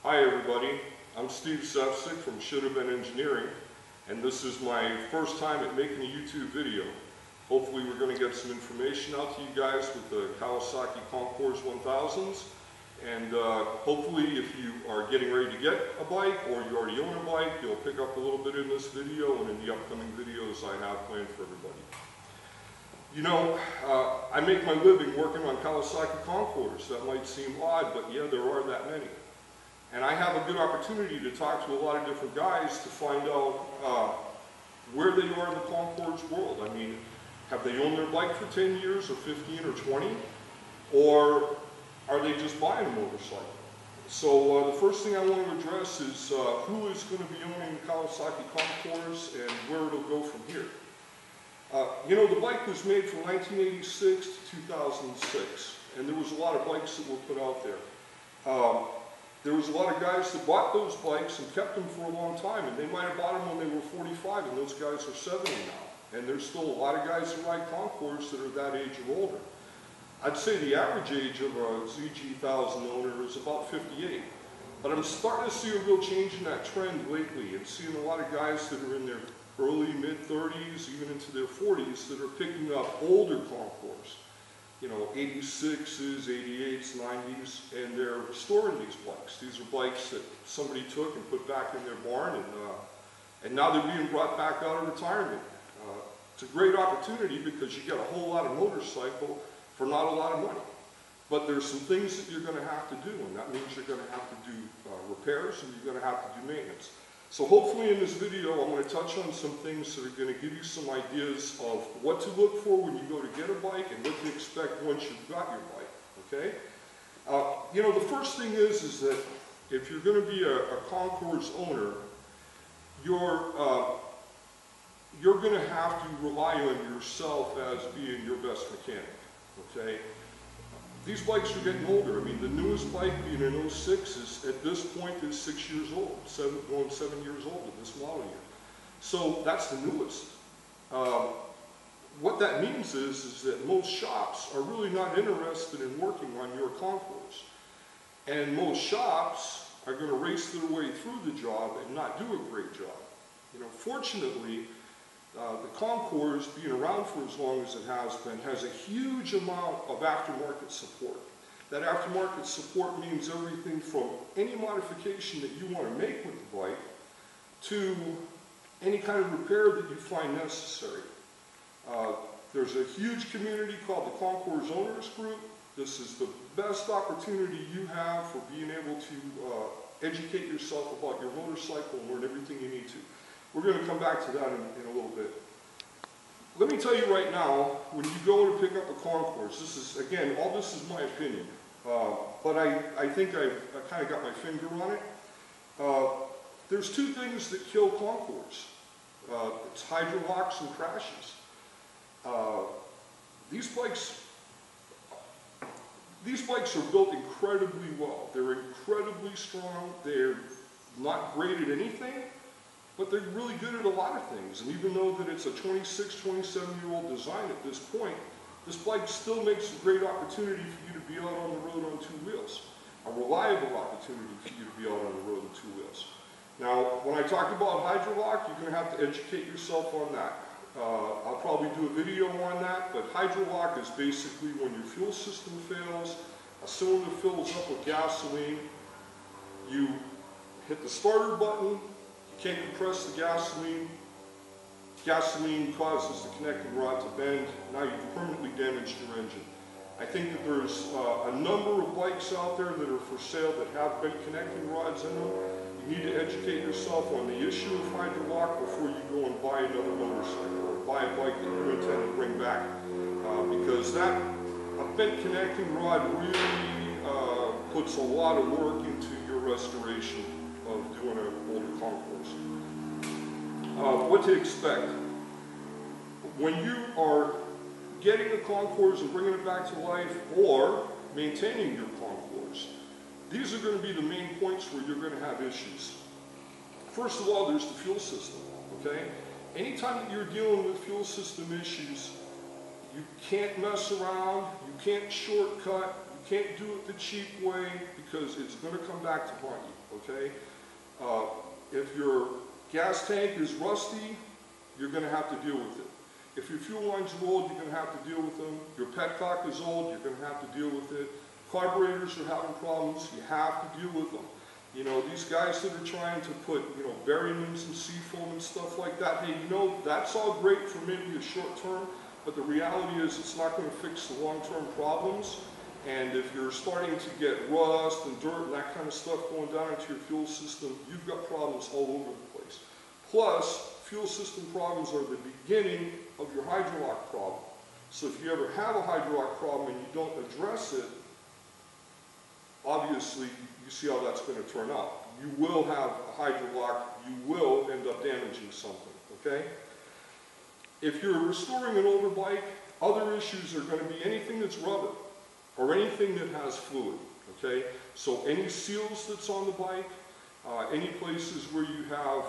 Hi everybody, I'm Steve Sefcik from Should Have Been Engineering, and this is my first time at making a YouTube video. Hopefully we're going to get some information out to you guys with the Kawasaki Concours 1000s, and hopefully if you are getting ready to get a bike or you already own a bike, you'll pick up a little bit in this video and in the upcoming videos I have planned for everybody. You know, I make my living working on Kawasaki Concours. That might seem odd, but yeah, there are that many. And I have a good opportunity to talk to a lot of different guys to find out where they are in the Concours world. I mean, have they owned their bike for 10 years or 15 or 20? Or are they just buying a motorcycle? So the first thing I want to address is who is going to be owning the Kawasaki Concours and where it'll go from here. You know, the bike was made from 1986 to 2006, and there was a lot of bikes that were put out there. There was a lot of guys that bought those bikes and kept them for a long time, and they might have bought them when they were 45, and those guys are 70 now. And there's still a lot of guys that ride Concours that are that age or older. I'd say the average age of a ZG1000 owner is about 58. But I'm starting to see a real change in that trend lately, and seeing a lot of guys that are in their early, mid-30s, even into their 40s, that are picking up older Concours. You know, 86s, 88s, 90s, and they're storing these bikes. These are bikes that somebody took and put back in their barn, and now they're being brought back out of retirement. It's a great opportunity because you get a whole lot of motorcycle for not a lot of money. But there's some things that you're going to have to do, and that means you're going to have to do repairs and you're going to have to do maintenance. So hopefully in this video I'm going to touch on some things that are going to give you some ideas of what to look for when you go to get a bike and what to expect once you've got your bike, okay? You know, the first thing is that if you're going to be a Concours owner, you're going to have to rely on yourself as being your best mechanic, okay? These bikes are getting older. I mean, the newest bike being an 06 is, at this point, is 6 years old, going 7 years old in this model year. So that's the newest. What that means is that most shops are really not interested in working on your Concours. And most shops are going to race their way through the job and not do a great job. You know, fortunately, the Concours, being around for as long as it has been, has a huge amount of aftermarket support. That aftermarket support means everything from any modification that you want to make with the bike to any kind of repair that you find necessary. There's a huge community called the Concours Owners Group. This is the best opportunity you have for being able to educate yourself about your motorcycle and learn everything you need to. We're going to come back to that in a little bit. Let me tell you right now, when you go to pick up a Concours, this is, again, all this is my opinion, but I think I kind of got my finger on it. There's two things that kill Concours. It's hydrolocks and crashes. These bikes are built incredibly well. They're incredibly strong. They're not great at anything, but they're really good at a lot of things. And even though that it's a 26, 27-year-old design at this point, this bike still makes a great opportunity for you to be out on the road on two wheels. A reliable opportunity for you to be out on the road on two wheels. Now, when I talk about hydrolock, you're going to have to educate yourself on that. I'll probably do a video on that, but hydrolock is basically when your fuel system fails, a cylinder fills up with gasoline, you hit the starter button, can't compress the gasoline. Gasoline causes the connecting rod to bend. Now you've permanently damaged your engine. I think that there's a number of bikes out there that are for sale that have bent connecting rods in them. You need to educate yourself on the issue of hydrolock before you go and buy another motorcycle or buy a bike that you intend to bring back. Because a bent connecting rod really puts a lot of work into your restoration of doing an older Concours. What to expect. When you are getting a Concours and bringing it back to life or maintaining your Concours, these are going to be the main points where you're going to have issues. First of all, there's the fuel system, okay? Anytime that you're dealing with fuel system issues, you can't mess around, you can't shortcut, can't do it the cheap way because it's going to come back to haunt you, okay? If your gas tank is rusty, you're going to have to deal with it. If your fuel lines are old, you're going to have to deal with them. Your petcock is old, you're going to have to deal with it. Carburetors are having problems, you have to deal with them. You know, these guys that are trying to put, you know, Berryman's and seafoam and stuff like that, hey, you know, that's all great for maybe a short term, but the reality is it's not going to fix the long-term problems. And if you're starting to get rust and dirt and that kind of stuff going down into your fuel system, you've got problems all over the place. Plus, fuel system problems are the beginning of your hydrolock problem. So if you ever have a hydrolock problem and you don't address it, obviously, you see how that's going to turn out. You will have a hydrolock, you will end up damaging something, okay? If you're restoring an older bike, other issues are going to be anything that's rubber or anything that has fluid, okay? So any seals that's on the bike, any places where you have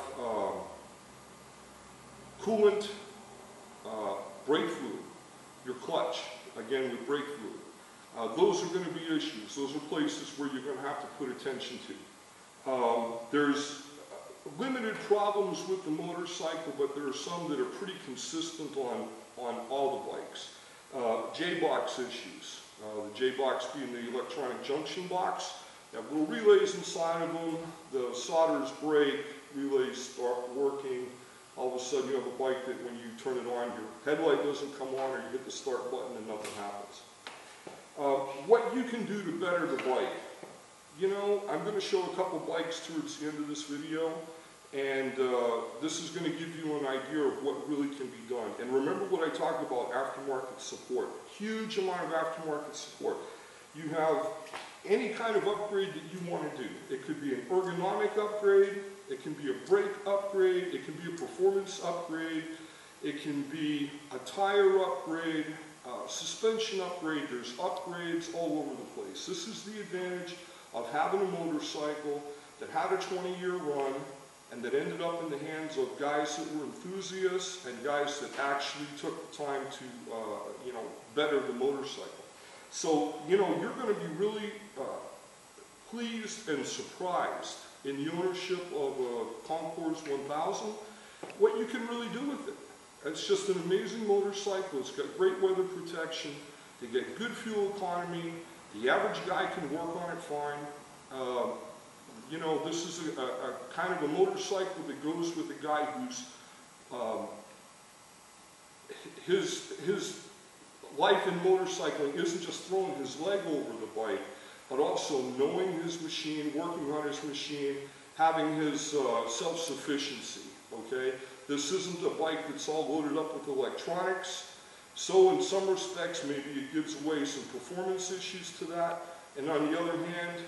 coolant, brake fluid, your clutch, again with brake fluid. Those are going to be issues. Those are places where you're going to have to put attention to. There's limited problems with the motorcycle, but there are some that are pretty consistent on all the bikes. J-box issues. The J-box being the electronic junction box. Have little relays inside of them. The solders break, relays start working. All of a sudden you have a bike that when you turn it on, your headlight doesn't come on, or you hit the start button and nothing happens. What you can do to better the bike. You know, I'm going to show a couple bikes towards the end of this video, and this is going to give you an idea of what really can be done. And remember what I talked about, aftermarket support. Huge amount of aftermarket support. You have any kind of upgrade that you want to do. It could be an ergonomic upgrade, it can be a brake upgrade, it can be a performance upgrade, it can be a tire upgrade, suspension upgrade. There's upgrades all over the place. This is the advantage of having a motorcycle that had a 20-year run and that ended up in the hands of guys that were enthusiasts and guys that actually took the time to, you know, better the motorcycle. So, you know, you're going to be really pleased and surprised in the ownership of a Concours 1000, what you can really do with it. It's just an amazing motorcycle. It's got great weather protection. They get good fuel economy. The average guy can work on it fine. You know, this is a kind of a motorcycle that goes with a guy who's his life in motorcycling isn't just throwing his leg over the bike, but also knowing his machine, working on his machine, having his self-sufficiency, okay? This isn't a bike that's all loaded up with electronics. So in some respects, maybe it gives away some performance issues to that. And on the other hand,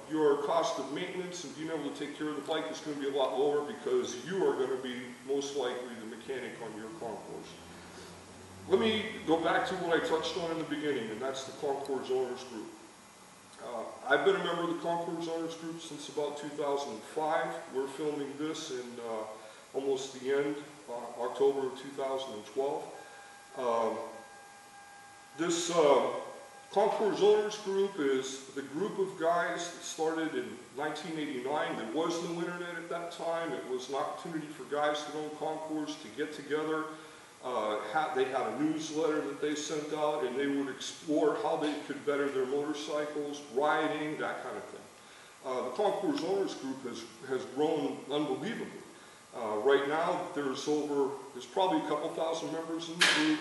your cost of maintenance and being able to take care of the bike is going to be a lot lower because you are going to be most likely the mechanic on your Concours. Let me go back to what I touched on in the beginning, and that's the Concours Owners Group. I've been a member of the Concours Owners Group since about 2005. We're filming this in almost the end, October of 2012. This Concours Owners Group is the group of guys that started in 1989. There was no internet at that time. It was an opportunity for guys that owned Concours to get together. They had a newsletter that they sent out, and they would explore how they could better their motorcycles, riding, that kind of thing. The Concours Owners Group has grown unbelievably. Right now, there's probably a couple thousand members in the group.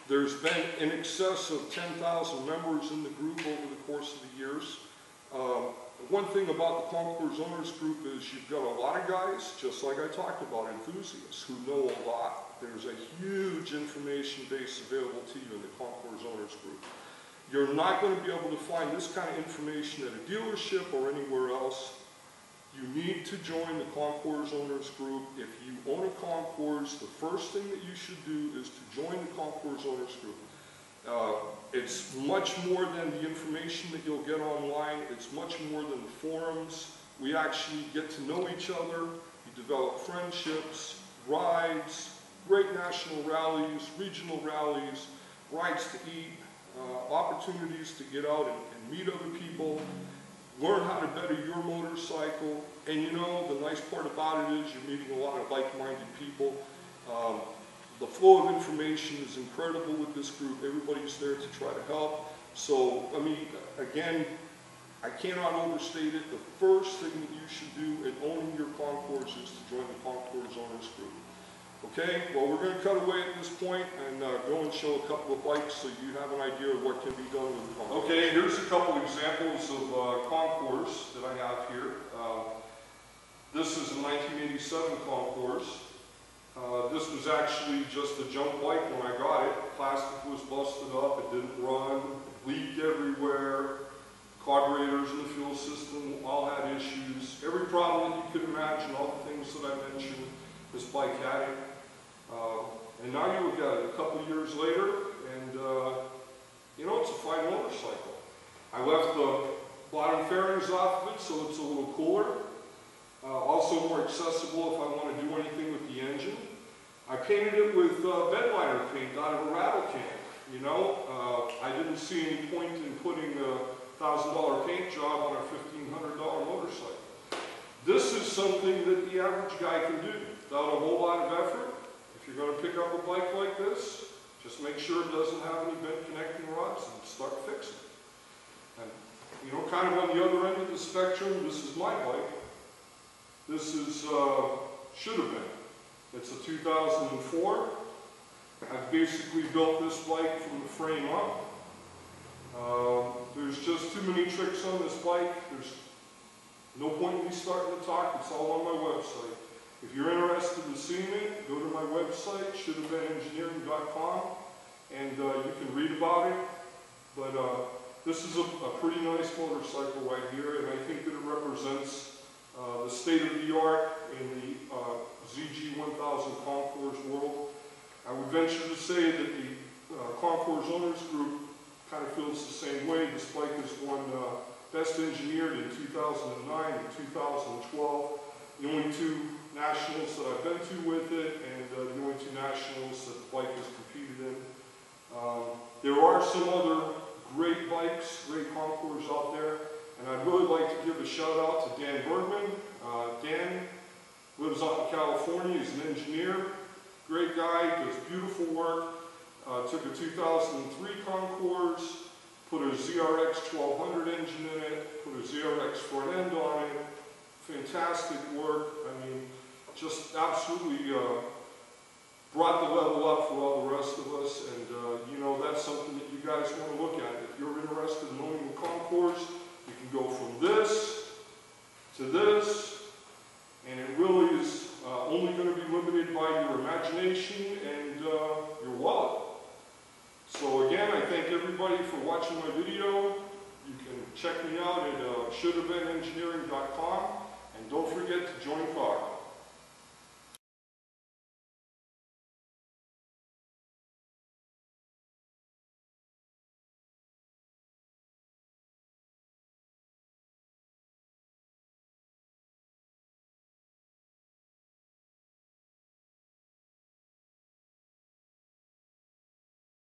There's been in excess of 10,000 members in the group over the course of the years. One thing about the Concours Owners Group is you've got a lot of guys, just like I talked about, enthusiasts who know a lot. There's a huge information base available to you in the Concours Owners Group. You're not going to be able to find this kind of information at a dealership or anywhere else. You need to join the Concours Owners Group. If you own a Concours, the first thing that you should do is to join the Concours Owners Group. It's much more than the information that you'll get online. It's much more than the forums. We actually get to know each other. You develop friendships, rides, great national rallies, regional rallies, rides to eat, opportunities to get out and meet other people, learn how to better your motorcycle, and you know, the nice part about it is you're meeting a lot of like-minded people. The flow of information is incredible with this group. Everybody's there to try to help. So, I mean, again, I cannot overstate it. The first thing that you should do in owning your Concours is to join the Concours Owners Group. Okay, well, we're going to cut away at this point and go and show a couple of bikes so you have an idea of what can be done with the Concours. Okay, here's a couple examples of Concours that I have here. This is a 1987 Concours. This was actually just a junk bike when I got it. Plastic was busted up, it didn't run, it leaked everywhere. Carburetors in the fuel system all had issues. Every problem that you could imagine, all the things that I mentioned, this bike had it. And now you look at it a couple of years later, and you know, it's a fine motorcycle. I left the bottom fairings off of it so it's a little cooler. Also more accessible if I want to do anything with the engine. I painted it with bed liner paint out of a rattle can. You know, I didn't see any point in putting a $1,000 paint job on a $1,500 motorcycle. This is something that the average guy can do without a whole lot of effort. If you're going to pick up a bike like this, just make sure it doesn't have any bent connecting rods and start fixing it. And, you know, kind of on the other end of the spectrum, this is my bike. This is, should have been. It's a 2004. I've basically built this bike from the frame up. There's just too many tricks on this bike. There's no point in me starting to talk. It's all on my website. If you're interested in seeing it, go to my website, shouldhavebeenengineering.com, and you can read about it. But this is a pretty nice motorcycle right here, and I think that it represents the state of the art in the ZG1000 Concours world. I would venture to say that the Concours Owners Group kind of feels the same way. This bike has won Best Engineered in 2009 and 2012. The only two nationals that I've been to with it, and the only two nationals that the bike has competed in. There are some other great bikes, great Concours out there, and I'd really like to give a shout out to Dan Bergman. Dan lives out in California, he's an engineer, great guy, does beautiful work. Took a 2003 Concours, put a ZRX 1200 engine in it, put a ZRX front end on it. Fantastic work. I mean, just absolutely brought the level up for all the rest of us. And, you know, that's something that you guys want to look at. If you're interested in owning the Concours, you can go from this to this, and it really is only going to be limited by your imagination and your wallet. So again, I thank everybody for watching my video. You can check me out at shouldhavebeenengineering.com, and don't forget to join CAR.